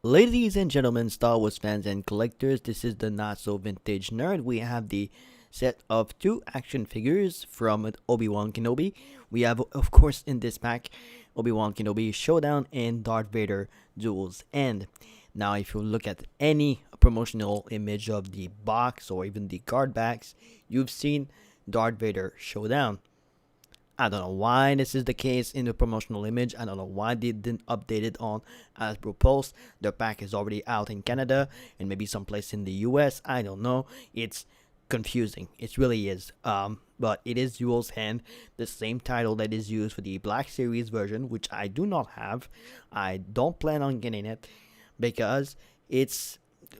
Ladies and gentlemen, Star Wars fans and collectors, this is the Not So Vintage Nerd. We have the set of two action figures from Obi-Wan Kenobi. We have, of course, in this pack, Obi-Wan Kenobi Showdown and Darth Vader Duel's End. Now, if you look at any promotional image of the box or even the card backs, you've seen Darth Vader Showdown. I don't know why this is the case in the promotional image. I don't know why they didn't update it on Hasbro Pulse. The pack is already out in Canada and maybe someplace in the US. I don't know. It's confusing. It really is. But it is Duel's Hand, the same title that is used for the Black Series version, which I do not have. I don't plan on getting it because it's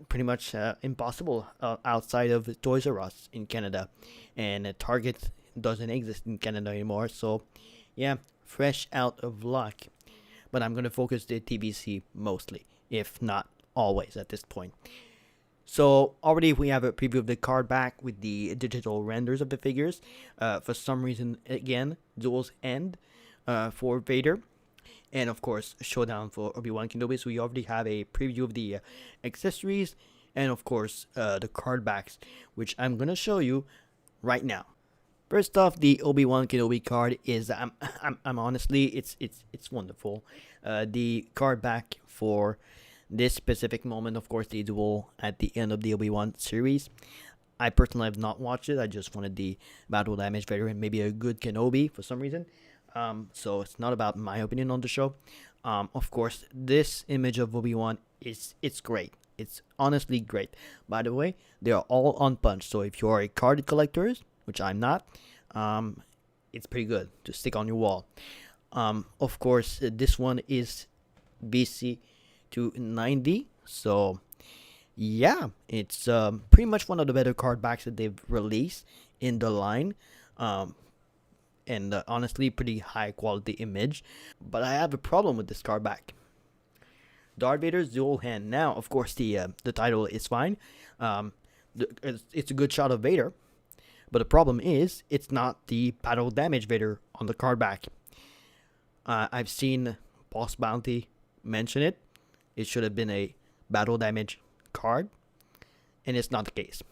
pretty much impossible outside of Toys R Us in Canada, and Target doesn't exist in Canada anymore. So, yeah, fresh out of luck. But I'm gonna focus the TBC mostly, if not always at this point. So already we have a preview of the card back with the digital renders of the figures. For some reason, again, Duel's End for Vader, and of course Showdown for Obi-Wan Kenobi. So we already have a preview of the accessories and of course the card backs, which I'm gonna show you right now. First off, the Obi-Wan Kenobi card is I'm honestly it's wonderful. The card back for this specific moment, of course, the duel at the end of the Obi-Wan series. I personally have not watched it. I just wanted the battle damage veteran, maybe a good Kenobi for some reason. So it's not about my opinion on the show. Of course, this image of Obi-Wan it's great. It's honestly great. By the way, they are all unpunched. So if you are a card collector, which I'm not, it's pretty good to stick on your wall. Of course, this one is VC290. So yeah, it's pretty much one of the better card backs that they've released in the line. And honestly, pretty high quality image. But I have a problem with this card back. Darth Vader's dual hand. Now, of course, the title is fine. It's a good shot of Vader. But the problem is, it's not the battle damage Vader on the card back. I've seen Boss Bounty mention it. It should have been a battle damage card. And it's not the case.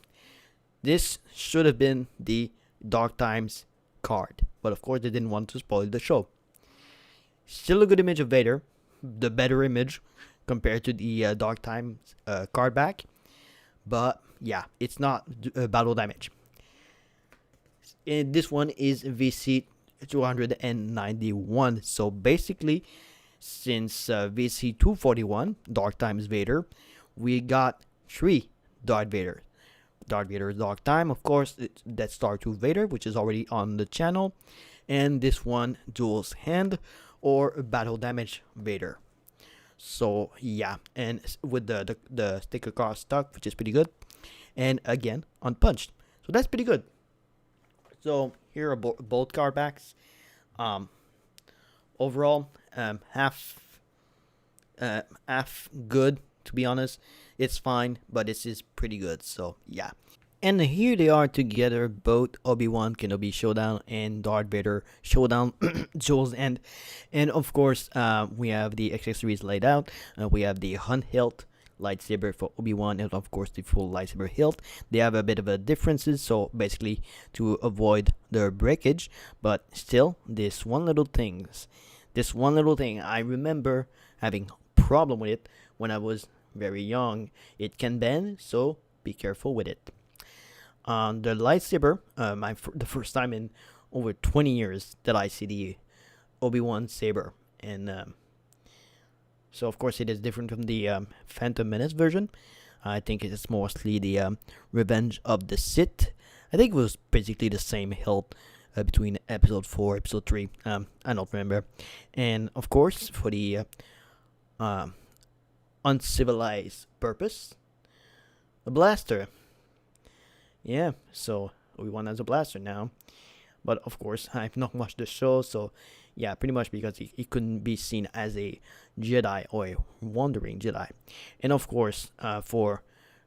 This should have been the Dark Times card. But of course, they didn't want to spoil the show. Still a good image of Vader. The better image compared to the Dark Times card back. But yeah, it's not battle damage. And this one is VC291. So basically, since VC241 Dark Times Vader, we got 3 Darth Vader. Darth Vader Dark Time, of course, that's Star 2 Vader, which is already on the channel, and this one Duel's Hand or Battle Damage Vader. So yeah, and with the sticker card stuck, which is pretty good, and again unpunched, so that's pretty good. So here are both card backs. Overall, half good, to be honest. It's fine, but this is pretty good. So yeah. And here they are together, both Obi-Wan Kenobi Showdown and Darth Vader Showdown Duel's End. And of course, we have the accessories laid out. We have the Hunt hilt lightsaber for Obi-Wan, and of course the full lightsaber hilt. They have a bit of a differences, so basically to avoid the breakage, but still this one little thing, I remember having problem with it when I was very young. It can bend, so be careful with it. The lightsaber, the first time in over 20 years that I see the Obi-Wan saber, and so of course it is different from the Phantom Menace version. I think it is mostly the Revenge of the Sith. I think it was basically the same hilt between episode 4 episode 3. I don't remember. And of course for the uncivilized purpose, a blaster. Yeah, so Obi-Wan has a blaster now. But of course, I've not watched the show, so yeah, pretty much because he couldn't be seen as a Jedi or a wandering Jedi. And of course, for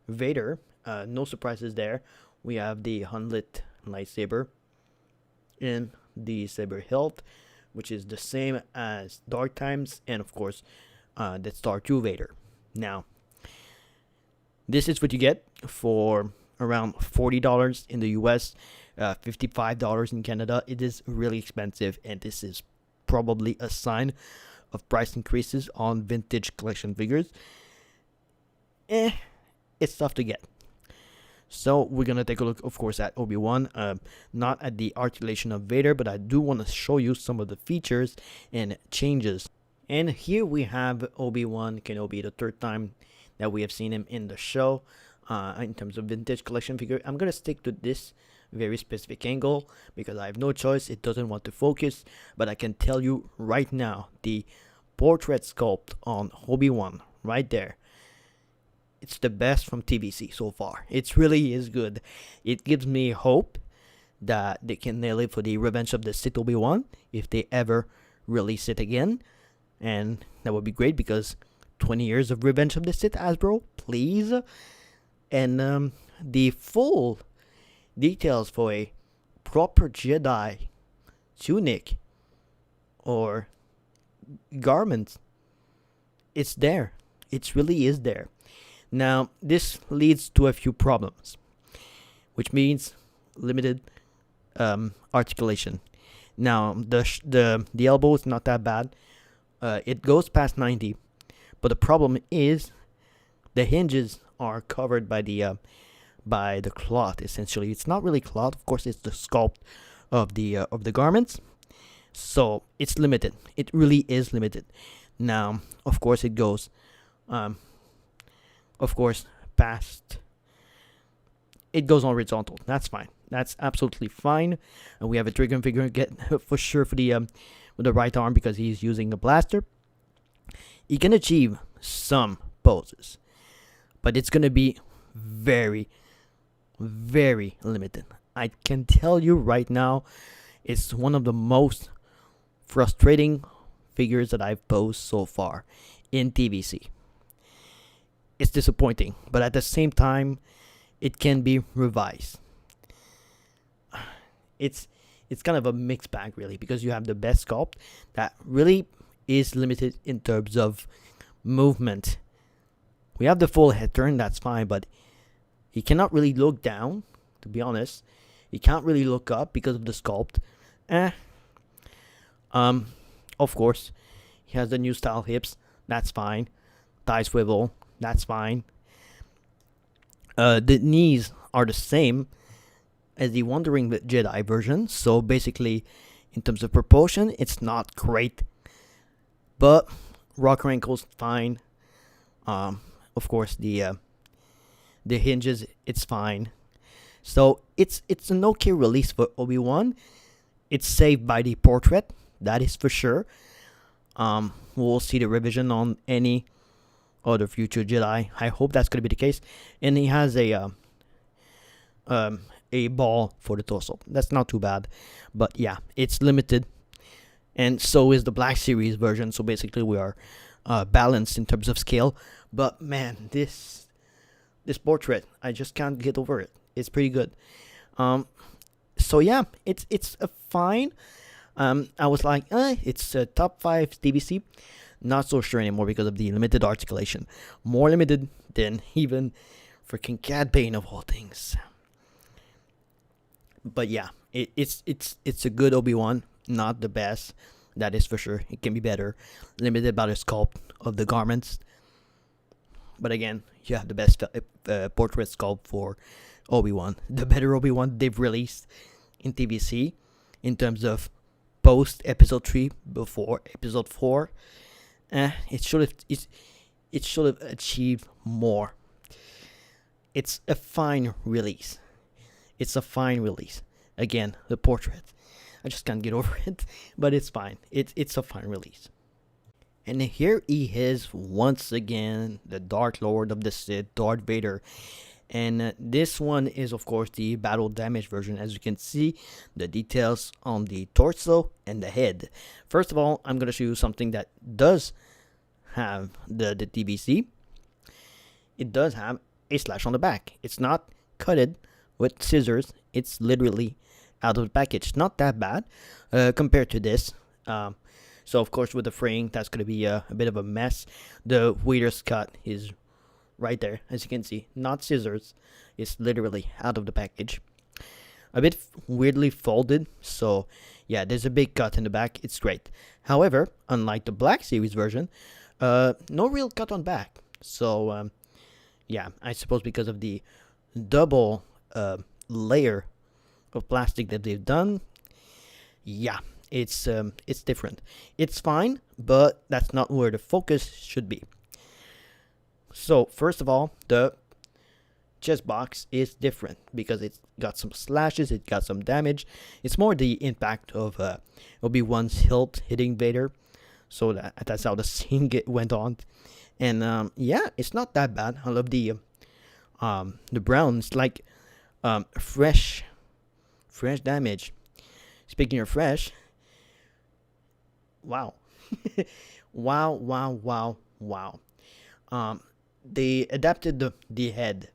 Vader, no surprises there. We have the Hunlit lightsaber and the saber hilt, which is the same as Dark Times, and of course, the Star 2 Vader. Now, this is what you get for around $40 in the US, $55 in Canada. It is really expensive, and this is probably a sign of price increases on vintage collection figures. It's tough to get. So we're gonna take a look, of course, at Obi-Wan, not at the articulation of Vader, but I do want to show you some of the features and changes. And here we have Obi-Wan Kenobi, the third time that we have seen him in the show. In terms of vintage collection figure, I'm gonna stick to this very specific angle because I have no choice. It doesn't want to focus, but I can tell you right now, the portrait sculpt on Obi-Wan right there, it's the best from TVC so far. It really is good. It gives me hope that they can nail it for the Revenge of the Sith Obi-Wan if they ever release it again. And that would be great because 20 years of Revenge of the Sith, Hasbro, please. And the full details for a proper Jedi tunic or garment, it's there. It really is there. Now, this leads to a few problems, which means limited articulation. Now, the elbow is not that bad. It goes past 90, but the problem is the hinges are covered by the cloth. Essentially, it's not really cloth. Of course, it's the sculpt of the garments. So it's limited. It really is limited. Now, of course, it goes. Past. It goes on horizontal. That's fine. That's absolutely fine. And we have a trigger figure get for sure for the with the right arm because he's using a blaster. He can achieve some poses, but it's gonna be very, very limited. I can tell you right now, it's one of the most frustrating figures that I've posed so far in TVC. It's disappointing, but at the same time, it can be revised. It's kind of a mixed bag, really, because you have the best sculpt that really is limited in terms of movement. We have the full head turn, that's fine, but he cannot really look down, to be honest. He can't really look up because of the sculpt. Of course, he has the new style hips, that's fine. Thigh swivel, that's fine. The knees are the same as the Wandering Jedi version. So basically, in terms of proportion, it's not great. But rocker ankles, fine. Of course, the hinges, it's fine. So it's an okay release for Obi-Wan. It's saved by the portrait, that is for sure. We'll see the revision on any other future Jedi. I hope that's going to be the case. And he has a ball for the torso. That's not too bad. But yeah, it's limited. And so is the Black Series version. So basically we are balanced in terms of scale. But man, this portrait, I just can't get over it. It's pretty good. So yeah, it's a fine. I was like, it's a top 5 TVC. Not so sure anymore because of the limited articulation. More limited than even freaking Cad Bane of all things. But yeah, it's a good Obi-Wan. Not the best, that is for sure. It can be better. Limited by the sculpt of the garments. But again, you have the best portrait sculpt for Obi-Wan. The better Obi-Wan they've released in TVC in terms of post episode 3 before episode 4. It should have achieved more. It's a fine release. Again, the portrait, I just can't get over it, but it's fine. It's a fine release. And here he is once again, the Dark Lord of the Sith, Darth Vader. And this one is, of course, the battle damage version. As you can see, the details on the torso and the head. First of all, I'm going to show you something that does have the TVC. It does have a slash on the back. It's not cutted with scissors. It's literally out of the package. Not that bad compared to this. So of course with the fraying, that's going to be a bit of a mess. The Vader's cut is right there, as you can see. Not scissors. It's literally out of the package. A bit weirdly folded, so yeah, there's a big cut in the back. It's great. However, unlike the Black Series version, no real cut on back. So yeah, I suppose because of the double layer of plastic that they've done, yeah, it's different. It's fine, but that's not where the focus should be. So first of all, the chest box is different because it's got some slashes, it got some damage. It's more the impact of Obi-Wan's hilt hitting Vader. So that's how the scene went on. And yeah, it's not that bad. I love the brown. It's like fresh damage. Speaking of fresh, wow. wow. They adapted the head,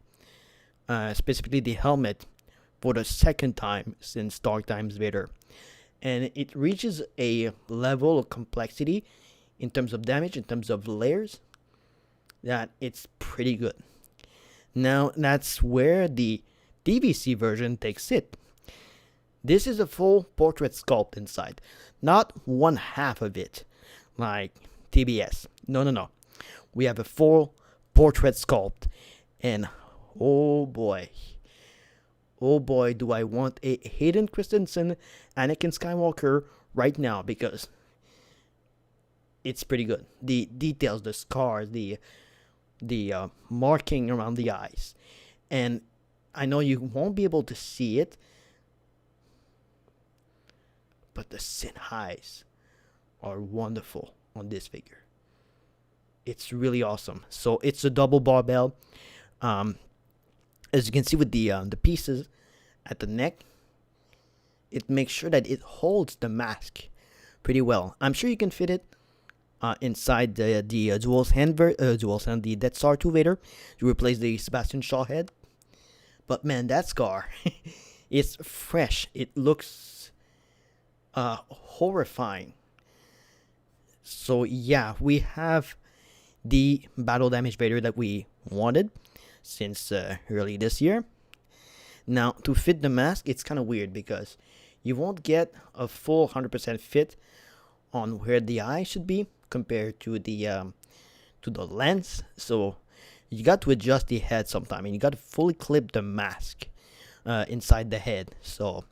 specifically the helmet, for the second time since Dark Times Vader, and it reaches a level of complexity in terms of damage, in terms of layers, that it's pretty good. Now that's where the DVC version takes it. This is a full portrait sculpt inside, not one half of it like TBS. No. We have a full portrait sculpt, and oh boy, do I want a Hayden Christensen Anakin Skywalker right now, because it's pretty good. The details, the scars, the marking around the eyes, and I know you won't be able to see it, but the sin highs are wonderful on this figure. It's really awesome. So it's a double barbell. As you can see with the pieces at the neck, it makes sure that it holds the mask pretty well. I'm sure you can fit it inside the the Death Star 2 Vader to replace the Sebastian Shaw head. But man, that scar, it's fresh. It looks horrifying. So yeah, we have the battle damage Vader that we wanted since early this year. Now, to fit the mask, it's kind of weird because you won't get a full 100% fit on where the eye should be compared to the lens. So you got to adjust the head sometime, and you got to fully clip the mask inside the head. So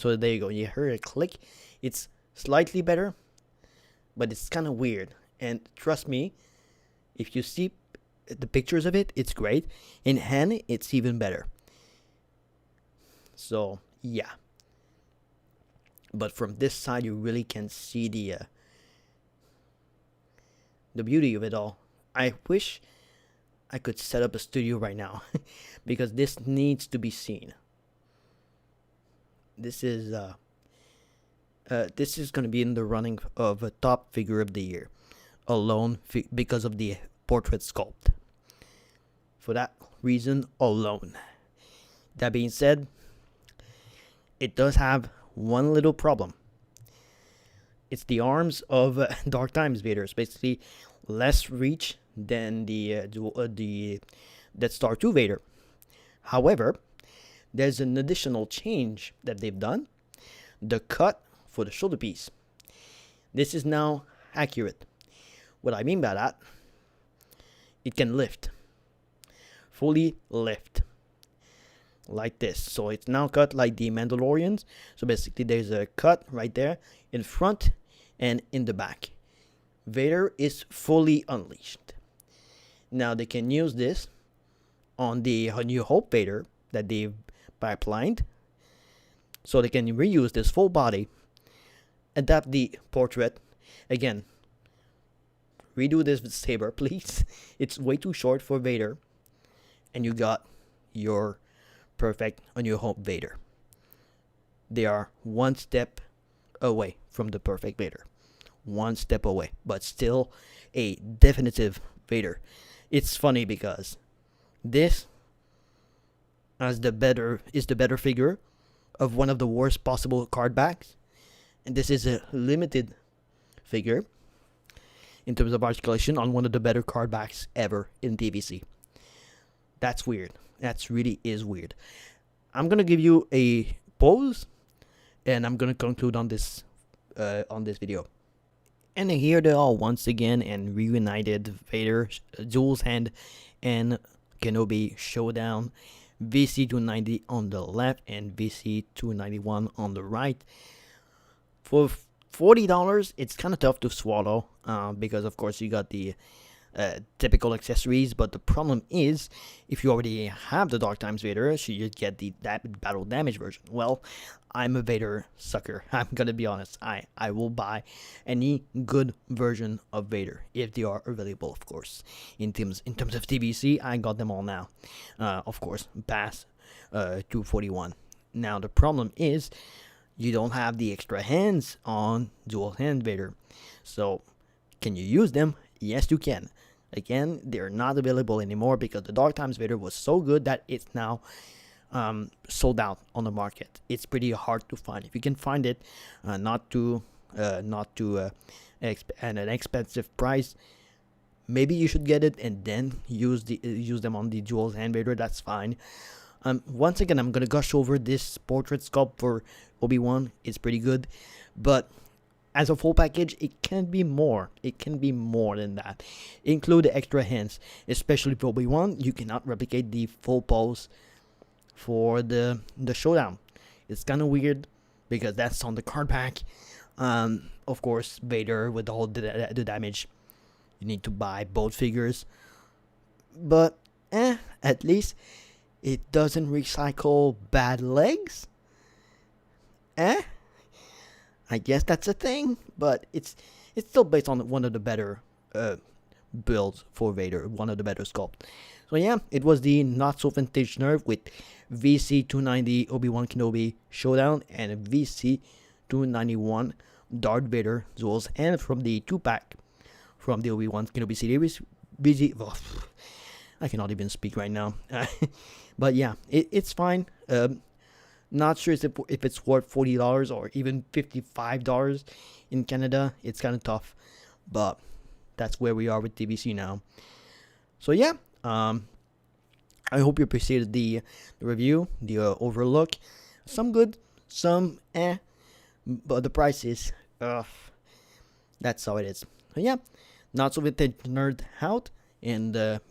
there you go. You heard a click. It's slightly better, but it's kind of weird. And trust me, if you see the pictures of it, it's great. In hand, it's even better. So yeah, but from this side, you really can see the beauty of it all. I wish I could set up a studio right now because this needs to be seen. This is going to be in the running of a top figure of the year alone because of the portrait sculpt. For that reason alone. That being said, it does have one little problem. It's the arms of Dark Times Vader. It's basically less reach than the Death Star 2 Vader. However, there's an additional change that they've done. The cut for the shoulder piece. This is now accurate. What I mean by that, it can lift. Fully lift. Like this. So it's now cut like the Mandalorians. So basically there's a cut right there in front and in the back. Vader is fully unleashed. Now they can use this on the New Hope Vader that they've pipelined. So they can reuse this full body, adapt the portrait. Again, redo this with saber, please. It's way too short for Vader. And you got your perfect A New Hope Vader. They are one step away from the perfect Vader. One step away, but still a definitive Vader. It's funny because this is the better figure of one of the worst possible card backs, and this is a limited figure in terms of articulation on one of the better card backs ever in DVC. That's weird. That's really is weird. I'm gonna give you a pause, and I'm gonna conclude on this video. And here they are once again, and reunited Vader, Duel's Hand, and Kenobi Showdown. VC290 on the left and VC291 on the right. For $40, it's kind of tough to swallow because of course you got the typical accessories, but the problem is if you already have the Dark Times Vader, so you get the battle damage version. Well, I'm a Vader sucker. I'm gonna be honest. I will buy any good version of Vader if they are available, of course. In terms of TVC, I got them all now. Of course, past 241. Now the problem is you don't have the extra hands on Dual Hand Vader. So can you use them? Yes, you can. Again, they're not available anymore because the Dark Times Vader was so good that it's now sold out on the market. It's pretty hard to find. If you can find it, not to an expensive price, maybe you should get it and then use them on the Dual Hand Vader. That's fine. Once again, I'm gonna gush over this portrait sculpt for Obi-Wan. It's pretty good, but as a full package, it can be more. It can be more than that. Include the extra hands, especially for Obi-Wan. You cannot replicate the full pose for the Showdown. It's kind of weird because that's on the card pack. Of course, Vader with the whole the damage. You need to buy both figures, but at least it doesn't recycle bad legs. I guess that's a thing, but it's still based on one of the better builds for Vader, one of the better sculpt. So yeah, it was the not so vintage Nerf with VC290 Obi-Wan Kenobi Showdown and VC291 Darth Vader Duels, and from the 2-pack from the Obi-Wan Kenobi series. I cannot even speak right now. But yeah, it's fine. Not sure if it's worth $40 or even $55 in Canada. It's kind of tough, but that's where we are with TVC now. So yeah, I hope you appreciated the review, the overlook. Some good, some but the price is that's how it is. So yeah, not so vintage nerd out, and